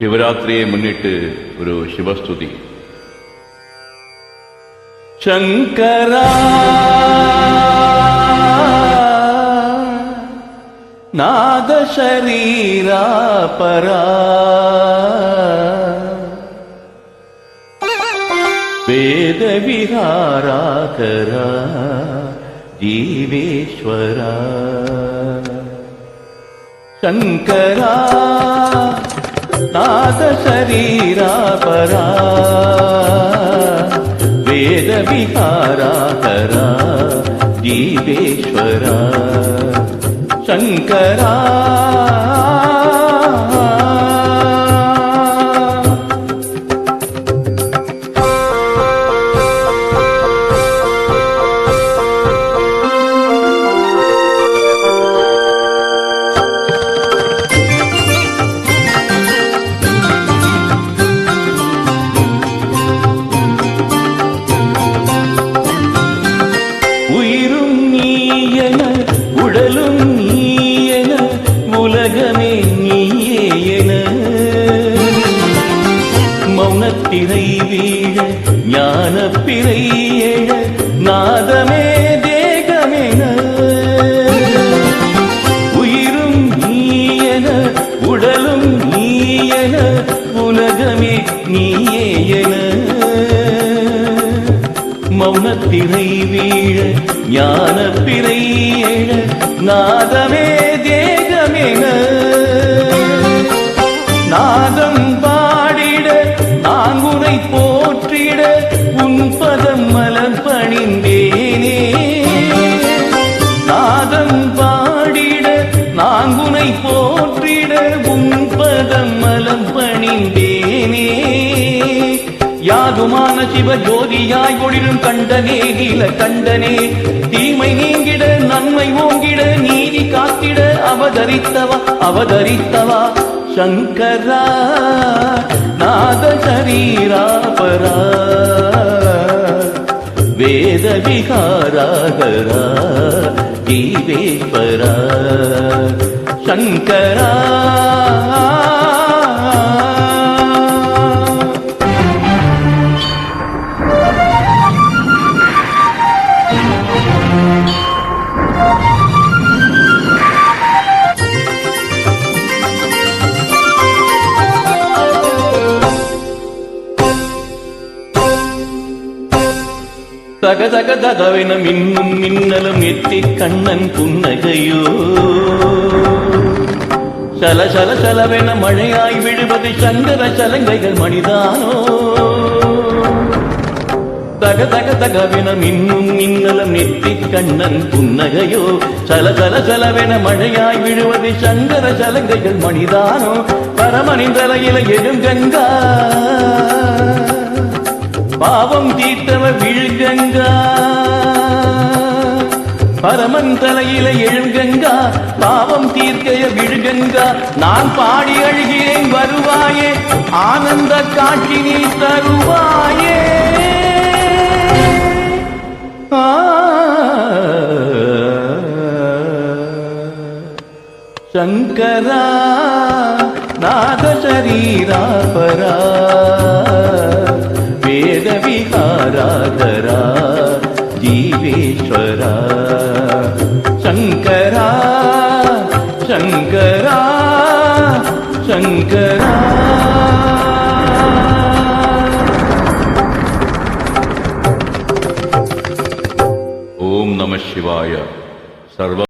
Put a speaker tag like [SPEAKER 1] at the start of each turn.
[SPEAKER 1] சிவராத்திரியை முன்னிட்டு ஒரு சிவஸ்துதி. சங்கரா நாத ஷரீரா பரா வேத விஹாராகரா ஜீவேஸ்வரா சங்கரா நாத ஷரீரா பரா வேத விஹாராகரா ஜீவேஸ்வரா சங்கரா உடலும் நீயென உலகமே நீயே என மௌனத்திரை வீழ ஞானப்பிறை எழ நாதமே தேகமென உயிரும் நீயென உடலும் நீயென உலகமே நீயே என மௌனத்திரை வீழ ஞானப்பிறை எழ நாதமே தேகமென நாதம் பாடிட நாங்குனை போற்றிட உன் பதம் மலர் பணிந்தேனே நாதம் பாடிட நாங்குனை போற்றிட உன் பதம் மலர் பணிந்தேனே யாதுமான சிவ ஜோதியாய் ஒளிரும் கண்டனே நீல கண்டனே தீமை நீங்கிட நன்மை ஓங்கிட நீதி காத்திட அவதரித்தவா அவதரித்தவா சங்கரா நாத ஷரீரா பரா வேத விஹாராகரா ஜீவேஸ்வரா சங்கரா தக தக தகவென மின்னும் மின்னலும் எத்தி கண்ணன் புன்னகையோ சல சல சலவென மழையாய் விழுவது சங்கர சலங்கைகள் மணிதானோ தக தக தகவென மின்னும் மின்னலும் எத்தி கண்ணன் புன்னகையோ சல சல சலவென மழையாய் விழுவது சங்கர சலங்கைகள் மணிதானோ பரமனின் தலையில எழும் கங்கா பாவம் தீர்த்தவ விழுகங்கா பரமன் தலையில எழுங்கங்கா பாவம் தீர்க்கைய விழுகங்கா நான் பாடி அழுகிறேன் வருவாயே ஆனந்த காட்சி நீ தருவாயே சங்கரா நாத ஷரீரா பரா வேத விஹாராகரா ஜீவேஸ்வரா சங்கரா சங்கரா சங்கரா ஓம் நம சிவாய சர்வ